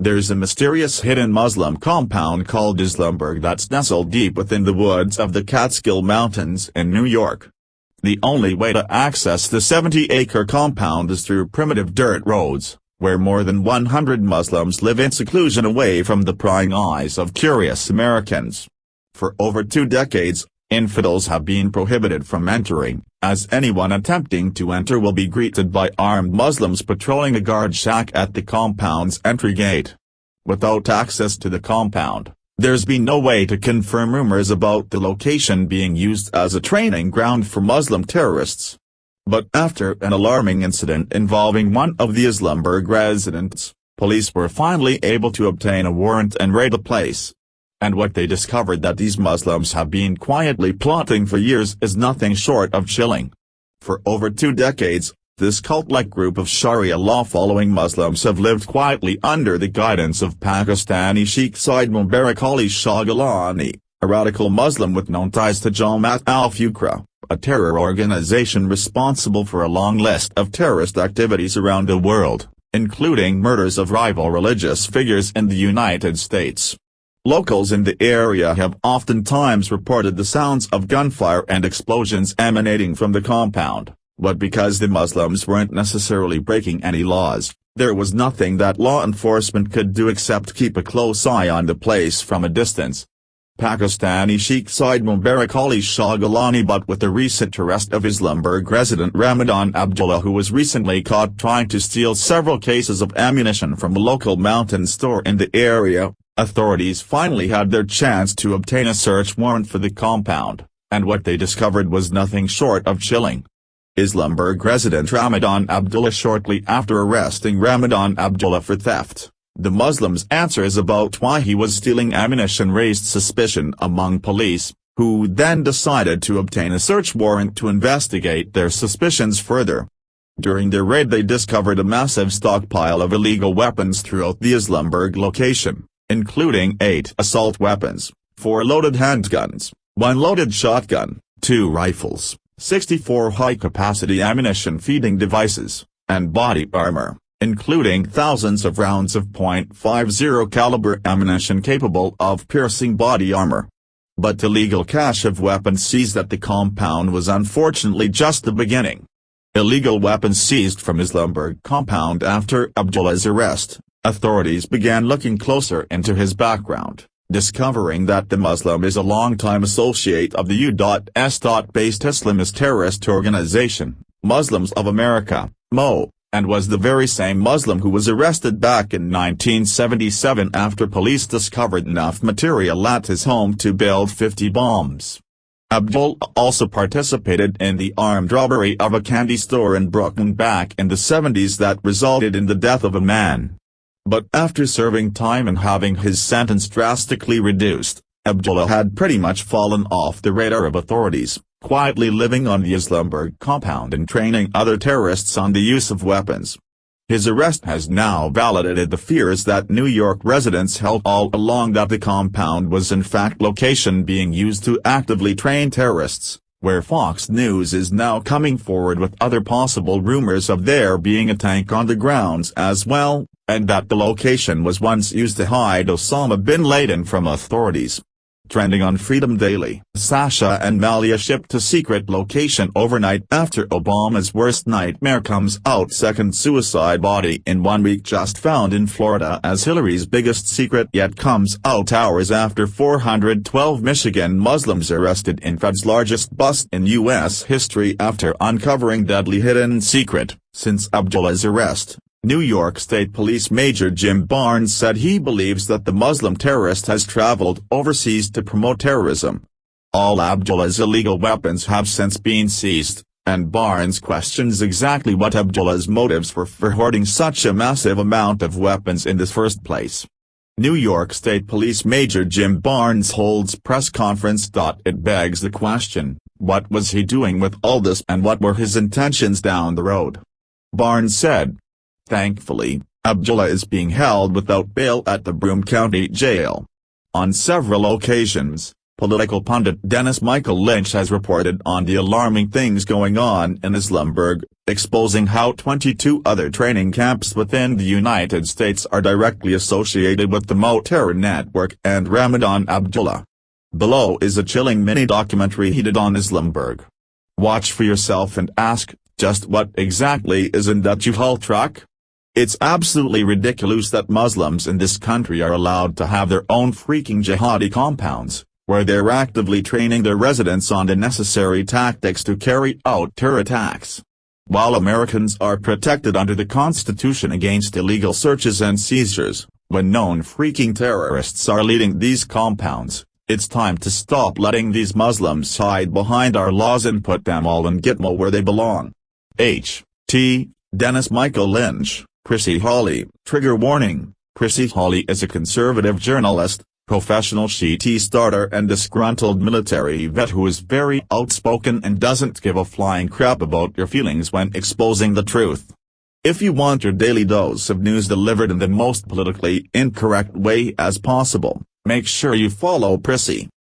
There's a mysterious hidden Muslim compound called Islamberg that's nestled deep within the woods of the Catskill Mountains in New York. The only way to access the 70-acre compound is through primitive dirt roads, where more than 100 Muslims live in seclusion away from the prying eyes of curious Americans. For over 2 decades, infidels have been prohibited from entering, as anyone attempting to enter will be greeted by armed Muslims patrolling a guard shack at the compound's entry gate. Without access to the compound, there's been no way to confirm rumors about the location being used as a training ground for Muslim terrorists. But after an alarming incident involving one of the Islamberg residents, police were finally able to obtain a warrant and raid the place. And what they discovered that these Muslims have been quietly plotting for years is nothing short of chilling. For over 2 decades, this cult-like group of Sharia law-following Muslims have lived quietly under the guidance of Pakistani Sheikh Saeed Mubarak Ali Shah Gilani, a radical Muslim with known ties to Jamaat al-Fuqra, a terror organization responsible for a long list of terrorist activities around the world, including murders of rival religious figures in the United States. Locals in the area have oftentimes reported the sounds of gunfire and explosions emanating from the compound. But because the Muslims weren't necessarily breaking any laws, there was nothing that law enforcement could do except keep a close eye on the place from a distance. Pakistani Sheikh Saeed Mubarak Ali Shah Gilani. But with the recent arrest of Islamberg resident Ramadan Abdullah, who was recently caught trying to steal several cases of ammunition from a local mountain store in the area, authorities finally had their chance to obtain a search warrant for the compound, and what they discovered was nothing short of chilling. Islamberg resident Ramadan Abdullah. Shortly after arresting Ramadan Abdullah for theft, the Muslims' answers about why he was stealing ammunition raised suspicion among police, who then decided to obtain a search warrant to investigate their suspicions further. During their raid they discovered a massive stockpile of illegal weapons throughout the Islamberg location, including 8 assault weapons, 4 loaded handguns, 1 loaded shotgun, 2 rifles, 64 high-capacity ammunition feeding devices, and body armor, including thousands of rounds of .50 caliber ammunition capable of piercing body armor. But the legal cache of weapons seized at the compound was unfortunately just the beginning. Illegal weapons seized from Islamberg compound. After Abdullah's arrest, authorities began looking closer into his background, discovering that the Muslim is a longtime associate of the U.S.-based Islamist terrorist organization, Muslims of America, MO, and was the very same Muslim who was arrested back in 1977 after police discovered enough material at his home to build 50 bombs. Abdullah also participated in the armed robbery of a candy store in Brooklyn back in the 70s that resulted in the death of a man. But after serving time and having his sentence drastically reduced, Abdullah had pretty much fallen off the radar of authorities, quietly living on the Islamberg compound and training other terrorists on the use of weapons. His arrest has now validated the fears that New York residents held all along that the compound was in fact location being used to actively train terrorists, where Fox News is now coming forward with other possible rumors of there being a tank on the grounds as well, and that the location was once used to hide Osama bin Laden from authorities. Trending on Freedom Daily, Sasha and Malia shipped to secret location overnight after Obama's worst nightmare comes out. Second suicide body in 1 week just found in Florida as Hillary's biggest secret yet comes out hours after 412 Michigan Muslims arrested in Fed's largest bust in U.S. history after uncovering deadly hidden secret. Since Abdullah's arrest, New York State Police Major Jim Barnes said he believes that the Muslim terrorist has traveled overseas to promote terrorism. All Abdullah's illegal weapons have since been seized, and Barnes questions exactly what Abdullah's motives were for hoarding such a massive amount of weapons in the first place. New York State Police Major Jim Barnes holds press conference. It begs the question, what was he doing with all this and what were his intentions down the road? Barnes said, "Thankfully, Abdullah is being held without bail at the Broome County Jail. On several occasions, Political pundit Dennis Michael Lynch has reported on the alarming things going on in Islamberg, exposing how 22 other training camps within the United States are directly associated with the Mo terror network and Ramadan Abdullah. Below is a chilling mini-documentary he did on Islamberg. Watch for yourself and ask, just what exactly is in that U-Haul truck? It's absolutely ridiculous that Muslims in this country are allowed to have their own freaking jihadi compounds, where they're actively training their residents on the necessary tactics to carry out terror attacks. While Americans are protected under the Constitution against illegal searches and seizures, when known freaking terrorists are leading these compounds, it's time to stop letting these Muslims hide behind our laws and put them all in Gitmo where they belong. H.T. Dennis Michael Lynch, Prissy Hawley. Trigger warning: Prissy Hawley is a conservative journalist, professional tea starter and disgruntled military vet who is very outspoken and doesn't give a flying crap about your feelings when exposing the truth. If you want your daily dose of news delivered in the most politically incorrect way as possible, make sure you follow Prissy.